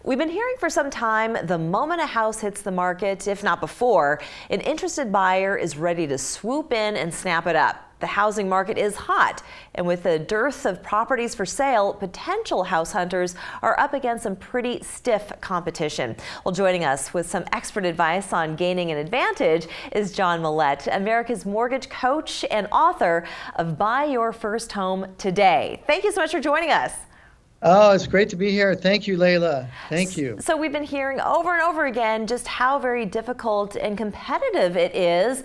We've been hearing for some time the moment a house hits the market, if not before, an interested buyer is ready to swoop in and snap it up. The housing market is hot, and with a dearth of properties for sale, potential house hunters are up against some pretty stiff competition. Well, joining us with some expert advice on gaining an advantage is John Mallett, America's mortgage coach and author of Buy Your First Home Today. Thank you so much for joining us. Oh, it's great to be here. Thank you, Leyla. Thank you. So we've been hearing over and over again just how very difficult and competitive it is.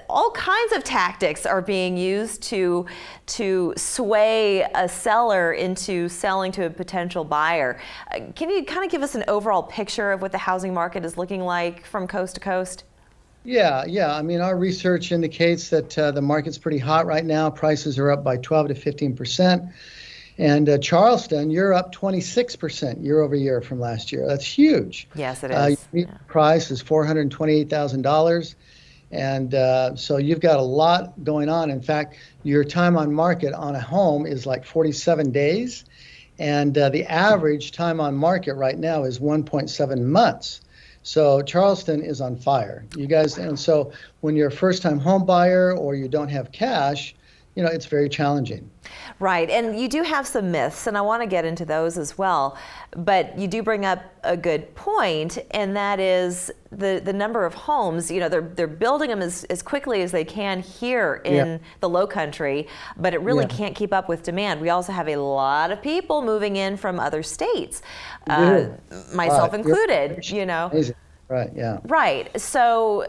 All kinds of tactics are being used to sway a seller into selling to a potential buyer. Can you kind of give us an overall picture of what the housing market is looking like from coast to coast? Yeah. I mean, our research indicates that the market's pretty hot right now. Prices are up by 12 to 15%. And Charleston, you're up 26% year over year from last year. That's huge. Yes, it is. Your price is $428,000. And so you've got a lot going on. In fact, your time on market on a home is like 47 days. And the average time on market right now is 1.7 months. So Charleston is on fire. You guys, and so when you're a first-time home buyer or you don't have cash, you know, it's very challenging. Right, and you do have some myths, and I want to get into those as well. But you do bring up a good point, and that is the number of homes. You know, they're building them as quickly as they can here in the Low Country, but it really can't keep up with demand. We also have a lot of people moving in from other states, myself included. You know. Amazing. Right. Yeah. Right. So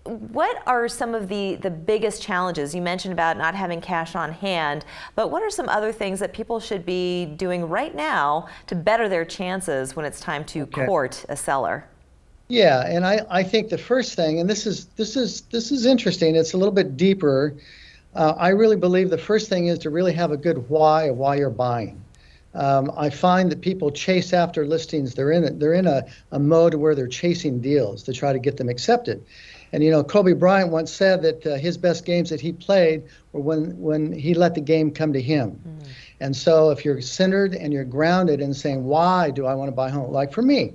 what are some of the biggest challenges? You mentioned about not having cash on hand, but what are some other things that people should be doing right now to better their chances when it's time to court a seller? Yeah, and I think the first thing, and this is interesting, it's a little bit deeper. I really believe the first thing is to really have a good why of why you're buying. I find that people chase after listings. They're in a mode where they're chasing deals to try to get them accepted. And you know, Kobe Bryant once said that his best games that he played were when he let the game come to him. And so if you're centered and you're grounded in saying, why do I want to buy a home? Like for me,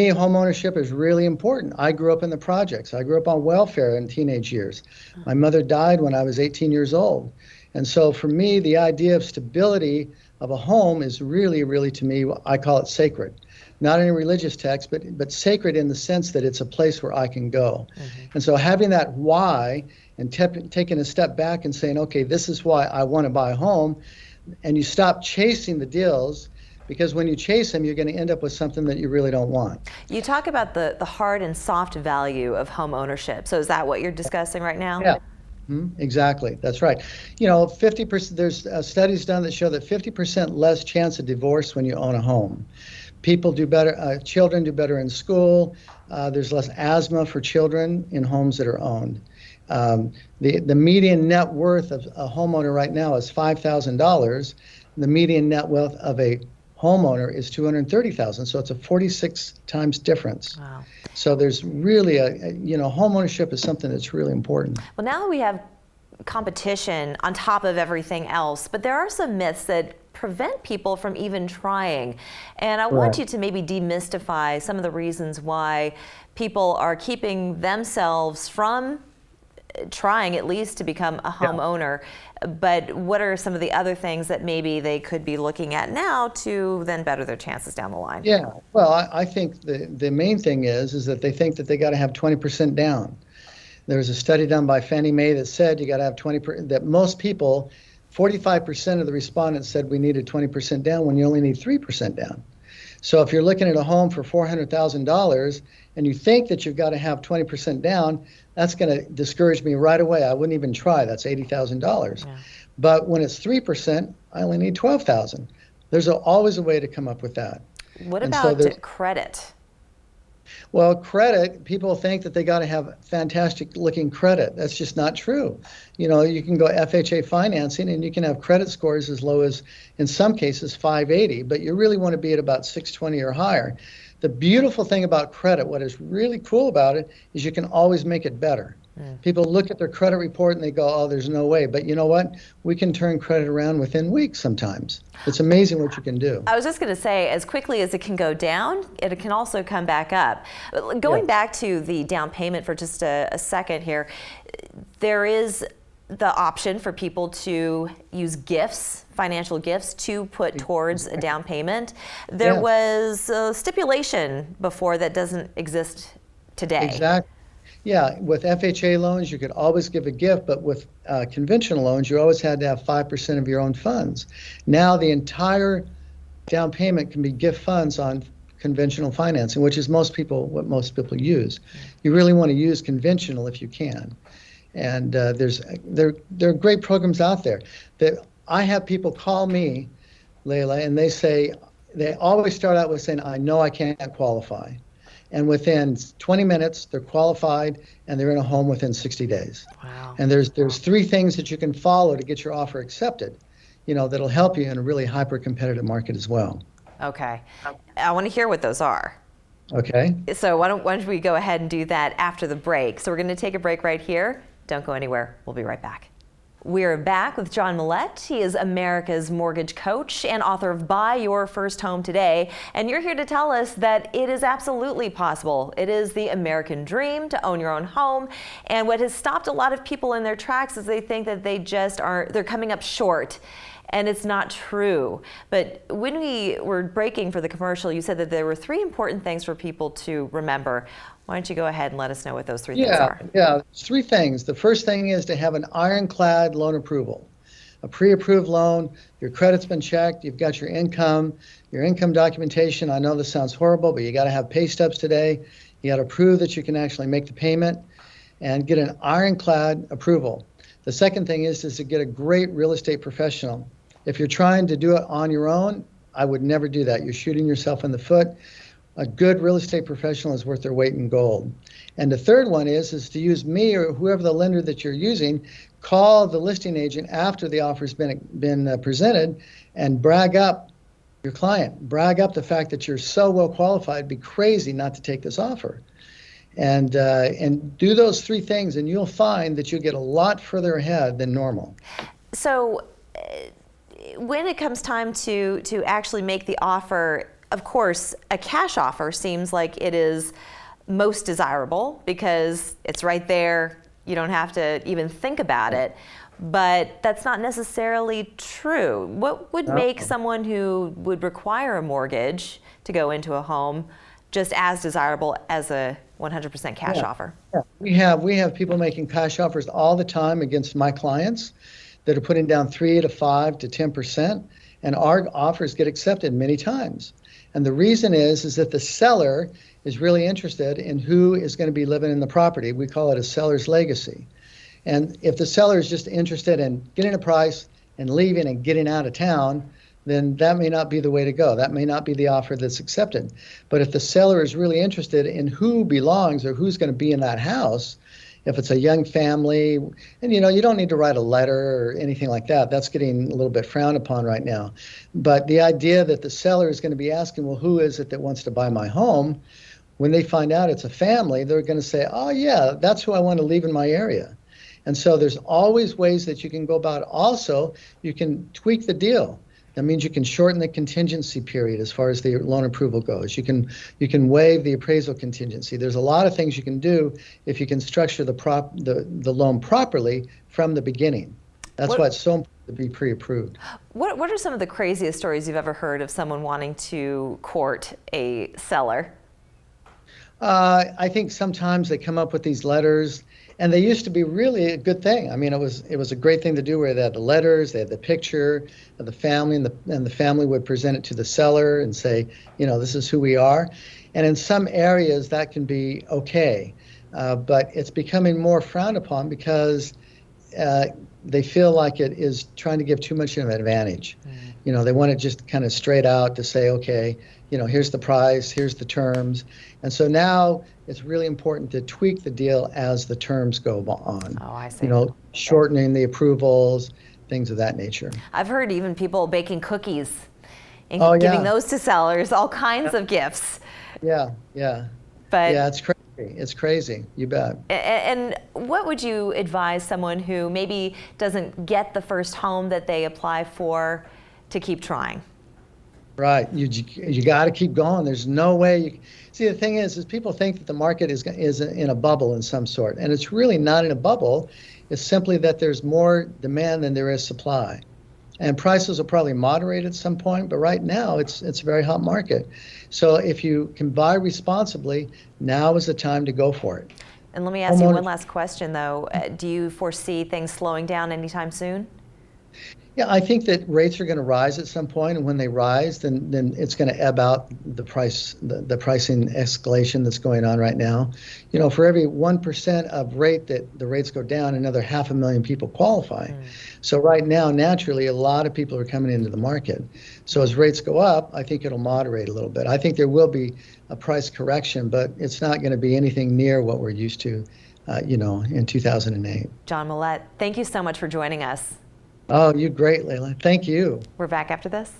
home ownership is really important. I grew up in the projects. I grew up on welfare in teenage years. My mother died when I was 18 years old. And so for me, the idea of stability of a home is really, really, to me, I call it sacred. Not in a religious text, but sacred in the sense that it's a place where I can go. And so having that why and taking a step back and saying, okay, this is why I want to buy a home, and you stop chasing the deals, because when you chase them, you're going to end up with something that you really don't want. You talk about the hard and soft value of home ownership. So is that what you're discussing right now? Yeah. Exactly. That's right. You know, 50%, there's studies done that show that 50% less chance of divorce when you own a home. People do better, children do better in school. There's less asthma for children in homes that are owned. The median net worth of a homeowner right now is $5,000. The median net worth of a homeowner is $230,000. So it's a 46 times difference. Wow. So there's really home ownership is something that's really important. Well, now that we have competition on top of everything else, but there are some myths that prevent people from even trying. And I want you to maybe demystify some of the reasons why people are keeping themselves from trying at least to become a homeowner. But what are some of the other things that maybe they could be looking at now to then better their chances down the line? Yeah, well, I think the main thing is that they think that they got to have 20% down. There was a study done by Fannie Mae that said you got to have 20%, that most people, 45% of the respondents said we needed 20% down when you only need 3% down. So if you're looking at a home for $400,000 and you think that you've got to have 20% down, that's going to discourage me right away. I wouldn't even try. That's $80,000. Yeah. But when it's 3%, I only need $12,000. There's always a way to come up with that. What about credit? Well, credit, people think that they got to have fantastic looking credit. That's just not true. You know, you can go FHA financing and you can have credit scores as low as, in some cases, 580, but you really want to be at about 620 or higher. The beautiful thing about credit, what is really cool about it, is you can always make it better. People look at their credit report and they go, oh, there's no way. But you know what? We can turn credit around within weeks sometimes. It's amazing what you can do. I was just going to say, as quickly as it can go down, it can also come back up. Going back to the down payment for just a second here, there is the option for people to use gifts, financial gifts, to put towards a down payment. There was a stipulation before that doesn't exist today. Exactly. Yeah, with FHA loans, you could always give a gift, but with conventional loans, you always had to have 5% of your own funds. Now the entire down payment can be gift funds on conventional financing, which is what most people use. You really want to use conventional if you can. And there are great programs out there. I have people call me, Leyla, and they always start out with saying, I know I can't qualify. And within 20 minutes, they're qualified and they're in a home within 60 days. Wow. And there's 3 things that you can follow to get your offer accepted, that'll help you in a really hyper-competitive market as well. Okay. I want to hear what those are. Okay. So why don't we go ahead and do that after the break. So we're going to take a break right here. Don't go anywhere. We'll be right back. We're back with John Mallett. He is America's mortgage coach and author of Buy Your First Home Today. And you're here to tell us that it is absolutely possible. It is the American dream to own your own home. And what has stopped a lot of people in their tracks is they think that they're coming up short. And it's not true. But when we were breaking for the commercial, you said that there were 3 important things for people to remember. Why don't you go ahead and let us know what those 3 things are? Yeah, 3 things. The first thing is to have an ironclad loan approval. A pre-approved loan, your credit's been checked, you've got your income documentation. I know this sounds horrible, but you got to have pay stubs today. You got to prove that you can actually make the payment and get an ironclad approval. The second thing is to get a great real estate professional. If you're trying to do it on your own, I would never do that. You're shooting yourself in the foot. A good real estate professional is worth their weight in gold. And the third one is to use me or whoever the lender that you're using, call the listing agent after the offer's been presented and brag up your client. Brag up the fact that you're so well qualified. It'd be crazy not to take this offer. And do those 3 things, and you'll find that you'll get a lot further ahead than normal. So when it comes time to actually make the offer, of course, a cash offer seems like it is most desirable because it's right there. You don't have to even think about it. But that's not necessarily true. What would make someone who would require a mortgage to go into a home just as desirable as a 100% cash offer? Yeah. We have people making cash offers all the time against my clients that are putting down 3 to 5 to 10%, and our offers get accepted many times. And the reason is that the seller is really interested in who is going to be living in the property. We call it a seller's legacy. And if the seller is just interested in getting a price and leaving and getting out of town, then that may not be the way to go. That may not be the offer that's accepted. But if the seller is really interested in who belongs or who's going to be in that house, if it's a young family, and you don't need to write a letter or anything like that. That's getting a little bit frowned upon right now. But the idea that the seller is going to be asking, well, who is it that wants to buy my home? When they find out it's a family, they're going to say, oh yeah, that's who I want to leave in my area. And so there's always ways that you can go about it. Also, you can tweak the deal. That means you can shorten the contingency period as far as the loan approval goes. You can waive the appraisal contingency. There's a lot of things you can do if you can structure the loan properly from the beginning. That's why it's so important to be pre-approved. What are some of the craziest stories you've ever heard of someone wanting to court a seller? I think sometimes they come up with these letters, and they used to be really a good thing. I mean, it was a great thing to do where they had the letters, they had the picture of the family, and the family would present it to the seller and say, this is who we are. And in some areas that can be okay, but it's becoming more frowned upon because they feel like it is trying to give too much of an advantage. They want it just kind of straight out to say, okay, here's the price, here's the terms. And so now it's really important to tweak the deal as the terms go on. Oh, I see. Shortening the approvals, things of that nature. I've heard even people baking cookies and Oh, giving yeah. those to sellers, all kinds of gifts. Yeah. But yeah, it's crazy. It's crazy. You bet. And what would you advise someone who maybe doesn't get the first home that they apply for to keep trying? Right. You got to keep going. There's no way. See, the thing is people think that the market is in a bubble in some sort, and it's really not in a bubble. It's simply that there's more demand than there is supply. And prices will probably moderate at some point, but right now it's a very hot market. So if you can buy responsibly, now is the time to go for it. And let me ask you one last question, though. Do you foresee things slowing down anytime soon? Yeah, I think that rates are going to rise at some point, and when they rise, then it's going to ebb out the pricing escalation that's going on right now. You know, for every 1% of rate that the rates go down, another 500,000 people qualify. So right now, naturally, a lot of people are coming into the market. So as rates go up, I think it'll moderate a little bit. I think there will be a price correction, but it's not going to be anything near what we're used to, in 2008. John Mallett, thank you so much for joining us. Oh, you're great, Leyla. Thank you. We're back after this.